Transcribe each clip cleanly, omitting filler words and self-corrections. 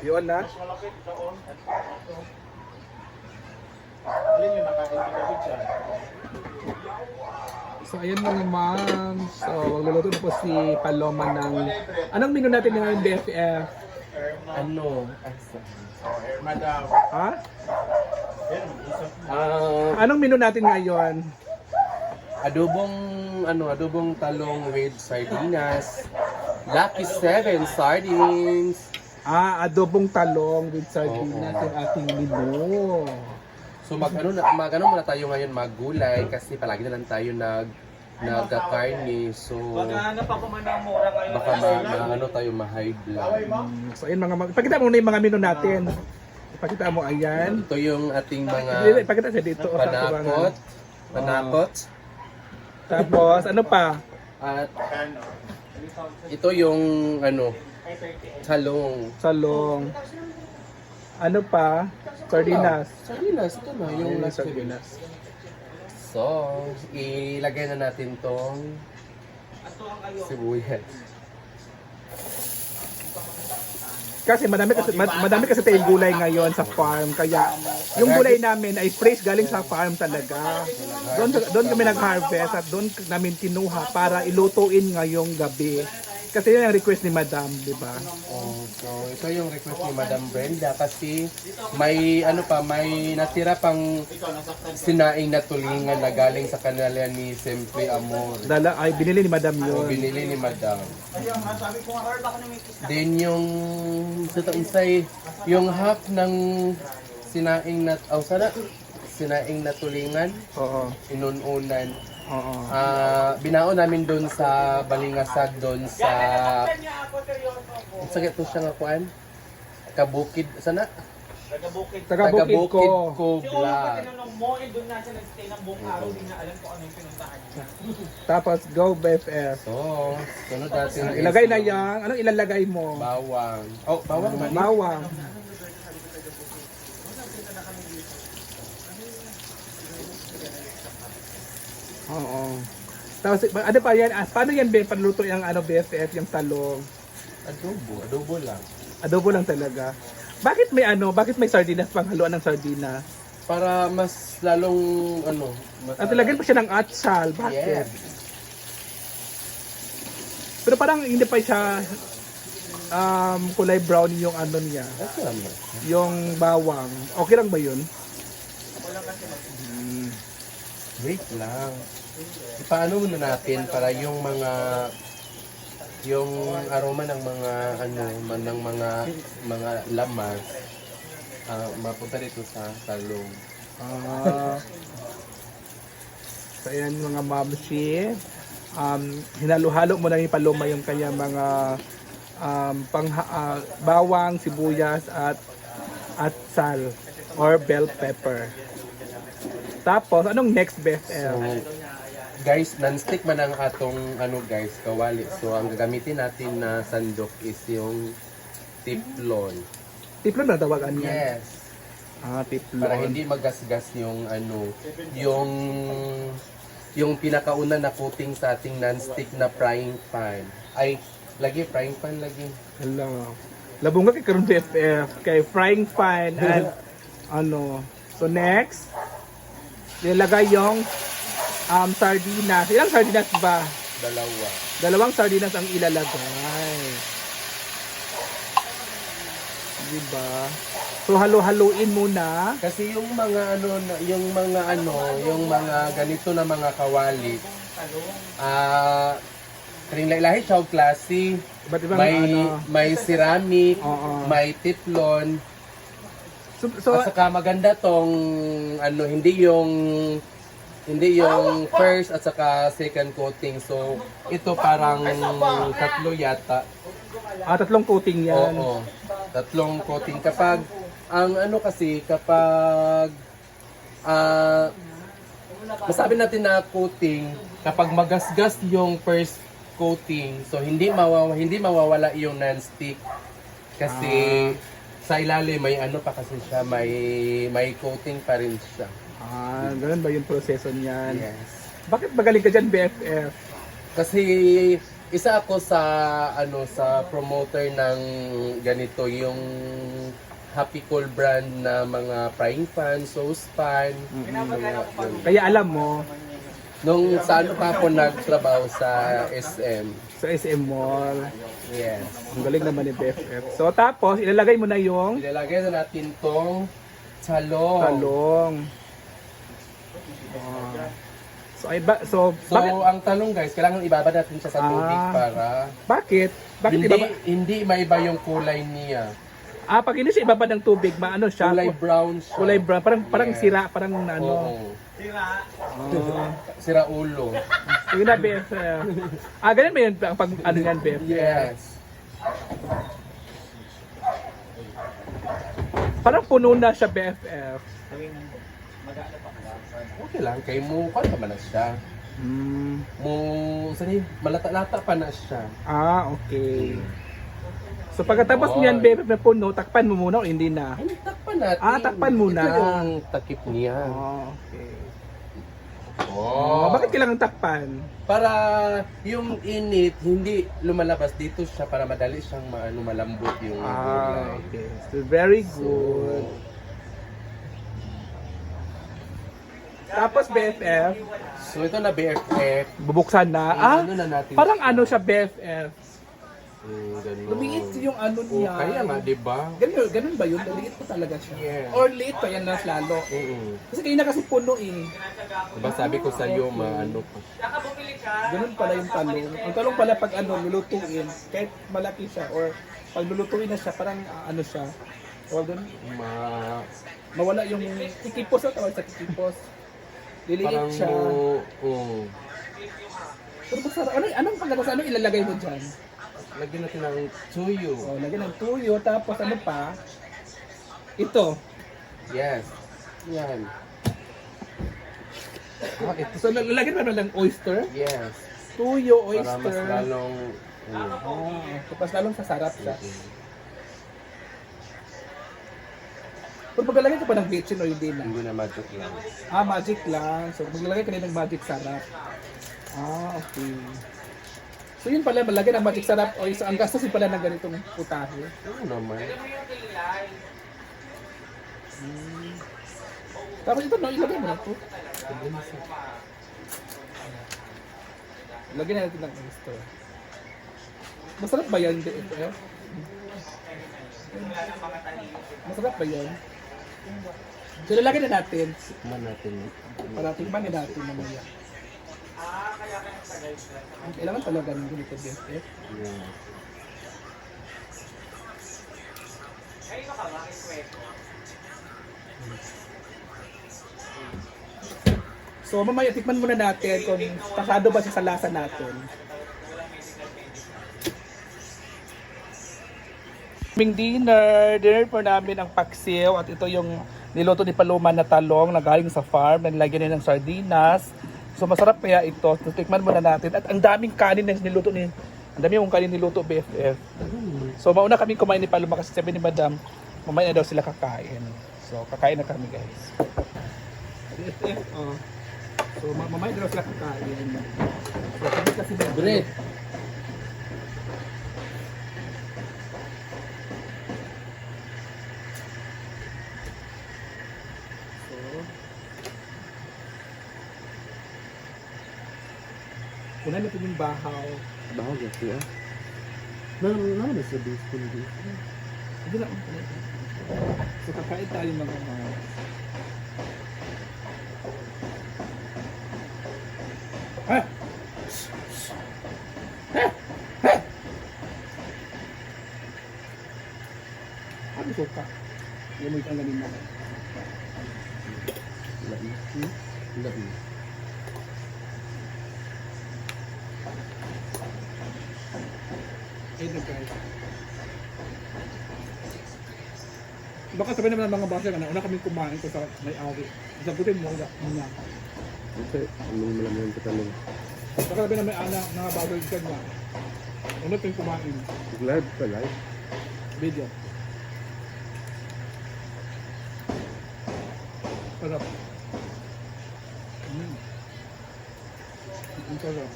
Yun na. Mas malapit doon. Alin yung nakaintigabit siya? So ayan mga ma'am. So magluluto na po si Paloma ng... Anong menu natin ngayon, BFF? Ano? Asa? Madam. Ha? Yan, isang Anong menu natin ngayon? Adobong talong with sardinas. Lucky 7 sardines. Adobong talong with sardinas yung ating menu. So muna tayo ngayon maggulay kasi palagi na lang tayo nagkakarni. So paghahanap ako man ng mura ngayon. baka tayo ma-high blood. So ayun mga ma'am. Ipakita mo na yung mga menu natin. Ipakita mo, ayan. Ito yung ating mga Ipakita siya dito. panakot. Tapos, ano pa? At ito yung talong. Salong. Ano pa? Sardinas. Sardinas, ito na yung last Sardinas. So, ilagay na natin tong sibuyas. Kasi madami kasi tayong gulay ngayon sa farm, kaya yung gulay namin ay fresh galing sa farm talaga. Doon kami nag-harvest at doon namin kinuha para ilutuin ngayong gabi. Kasi yun ang request ni Madam, di ba? So ito yung request ni Madam Brenda kasi may natira pang sinaing na tulingan na galing sa kanila ni Sempre Amor. Binili ni Madam O yun. binili ni Madam. Then yung half ng sinaing na tulingan, Oo. inununan. Oo. Binao namin doon sa Balingasag doon sa sakit to siya nga kuan Kabukid sana Taga-bukid ko. Vlog. Tinanong mo, doon na siya nag-stay ng buong araw, di na alam kung ano yung pinuntahan niya. Tapos go BFF. So, sunod natin Ilagay na yan. Anong ilalagay mo? bawang. Oh, bawang man. Bawang. Oo. Tapos ano pa yan? Paano yan panluto yung BFF, yung talong? Adobo lang. Adobo lang talaga. Bakit may sardinas pang haluan ng sardinas? Para mas lalong At ilagyan pa siya ng atsal. Bakit? Yes. Pero parang hindi pa siya kulay brown yung niya. Ito naman. Yung bawang. Okay lang ba yun? Wait lang. Ipaano muna natin para yung aroma ng mga lamas mapunta dito sa talong. So ayan mga mamsi. Hinalo-halo mo na yung Paloma yung kanya mga bawang, sibuyas at sal or bell pepper. Tapos anong next BFF? So, guys, non-stick man ang atong kawali. So, ang gagamitin natin na sandok is yung teflon. Teflon na tawagan niya. Yes. Teflon. Para hindi magasgas yung yung pinakauna na coating sa ating non-stick na frying pan. Frying pan lagi. Hello. Labong ka kay karon BFF kay frying pan at So next, ilagay yung sardinas. Ilang sardinas ba? Dalawang sardinas ang ilalagay. Diba? So halo-haluin muna. Kasi yung mga ganito na mga kawali, lahi siya og klase. Iba't ibang May ceramic, Oo. may teflon. So At saka maganda tong hindi yung first at saka second coating. So ito parang tatlo yata. tatlong coating yan. Oo. Tatlong coating kapag masabi natin na coating kapag magasgas yung first coating, so hindi mawawala yung non-stick kasi sa ilalim may pa kasi siya, may coating pa rin siya. Ganun ba yung proseso niyan? Yes. Bakit magaling ka dyan, BFF? Kasi isa ako sa sa promoter ng ganito yung Happy Cool brand na mga frying pan, sauce pan. Yun. Kaya alam mo, Nung sa pa ako nagtrabaho sa SM. sa SM Mall, Yes. ang galing naman ni BFF. So tapos, ilalagay mo na yung Ilalagay na natin tong talong. talong. So, so, So, bakit? ang talong guys, kailangan ibabad natin siya sa tubig Ah. para Bakit? Bakit hindi, ibaba? hindi maiba yung kulay niya. Pag hindi siya ibabad ng tubig, maano siya? Kulay brown siya. Kulay brown, parang Yes. sira, parang ano. Oo. Oh. Sira ulo. Yun na, BFF. Ganun ba yun, pag ano yan, BFF? Yes. Parang puno na siya, BFF. Okay lang, kay mo, kung naman na siya. Mo, sani, malata-lata pa na siya. Okay. So pagkatapos Oy. niyan, BFF na puno, takpan mo muna o hindi na? Ay, takpan natin. Takpan muna. Ito yung takip niya. Okay. Oh. Bakit kailangan takpan? Para yung init, hindi lumalabas dito siya para madali siyang malambot yung gulay. Okay. So very good. Tapos BFF, So ito na BFF. bubuksan na. Ano na natin Parang siya? ano siya, BFF. Ganun. Lumiit yung ano Oh, niya. kaya nga, di ba? Ganun ba yun? Lumiit po talaga siya. Yeah. Or liit pa yan mas lalo. Kasi kaya na kasi puno eh. Diba sabi ko sa iyo, maano pa. Ganun pala yung talong. Ang talong pala pag lulutuin, kahit malaki siya or pag lulutuin na siya, parang ano siya. O doon, mawala yung kikipos na tawag sa kikipos. Liliit Parang siya. Pero masarap. Anong pagkakasa? Anong ilalagay mo dyan? Lagyan natin ng tuyo. Lagyan ng tuyo, tapos ano pa? Ito. Yes. Yan. Ito. So lalagyan mo ng oyster? Yes. Tuyo, Para mas oyster. lalong Tapos lalong sasarap siya. Pero paglalagay ka pa ng bitchin o hindi na? hindi na magic lang. Magic lang. So maglalagay ka rin ng magic sarap. Okay. So yun pala, malagay ng magic sarap o ang gastos din pala ng ganitong putahe. Ano naman? Tapos ito, no, ilagay mo na ito. Lagyan natin ng oyster. Masarap ba yan? Masarap ba yan? So lalagyan na natin Tikman natin. para tingnan din natin mamaya. Kailangan talaga ng ganito din. Yeah. So mamaya tikman muna natin kung pasado ba siya sa lasa natin. Dinner po namin ang paksiw at ito yung niluto ni Paloma na talong na galing sa farm na nilagyan niya ng sardinas. So masarap kaya ito. So, tikman muna natin. At ang daming kanin na niluto ni ang dami yung kanin niluto BFF. So mauna kami kumain ni Paloma kasi sabi ni Madam, mamaya na daw sila kakain. So kakain na kami guys. BFF, So mamaya na daw sila kakain. So sabi kasi ni Bread. Kunan natin yung bahaw. Bahaw kasi ah. Naman sa base ko dito. Hindi na. So kakain tayo mga Ah! Ano suka? Yung mo itang ganin naman. Labi. Ito guys. Baka sabihin naman ng mga basa ka na una kaming kumain ko sa may-ari. Sagutin mo muna. Okay, anong malaman ka tanong? Baka sabihin na may-ana mga bago yung kanya. Una kaming kumain. Live pa live? Video. Sarap. Ang sarap.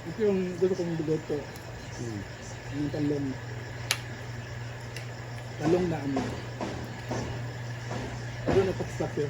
Ito yung gusto kong luto. Yung talong. Talong na ano. Ano na paksak yun.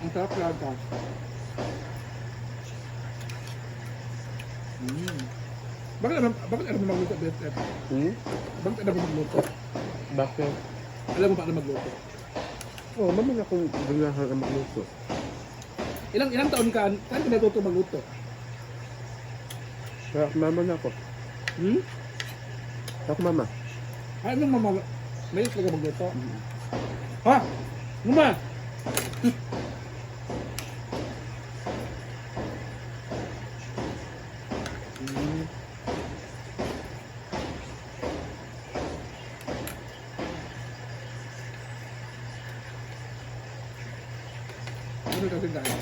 Ang sarap talaga. Bakit alam mo magluto, BFF? Bakit alam mo magluto? Bakit? Alam mo paano magluto? Oh, mamang akong ganahan ang magluto. Ilang taon ka, saan ka natuto magluto? Kaya mama na ako. Hmm? Ako mama. Ano nang mama? Mayroon talaga magluto? Ha? Mama! Ano kasi dahil?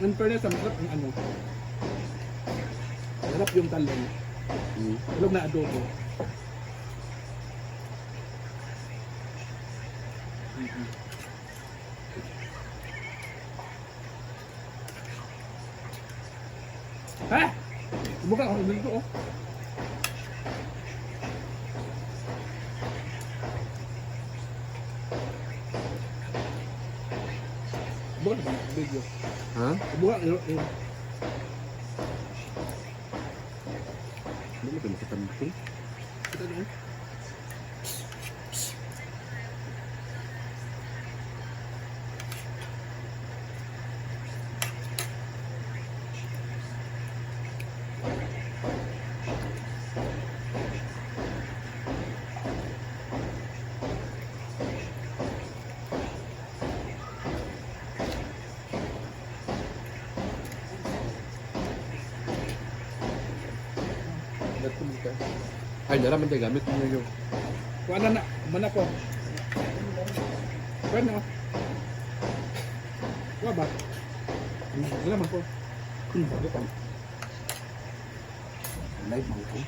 In fairness, ang sarap ang ano. Sarap yung talong. Talong na adobo. Ha? Buka ako dito oh. Buka na ba video? Ha? Buka Hindi mo ba makatamping? Kita doon. Ay, naraman tayo gamit mo yung... Kuha na, mana ko. Kuha na. Kuha ba? Wala man ko. Live mo ko.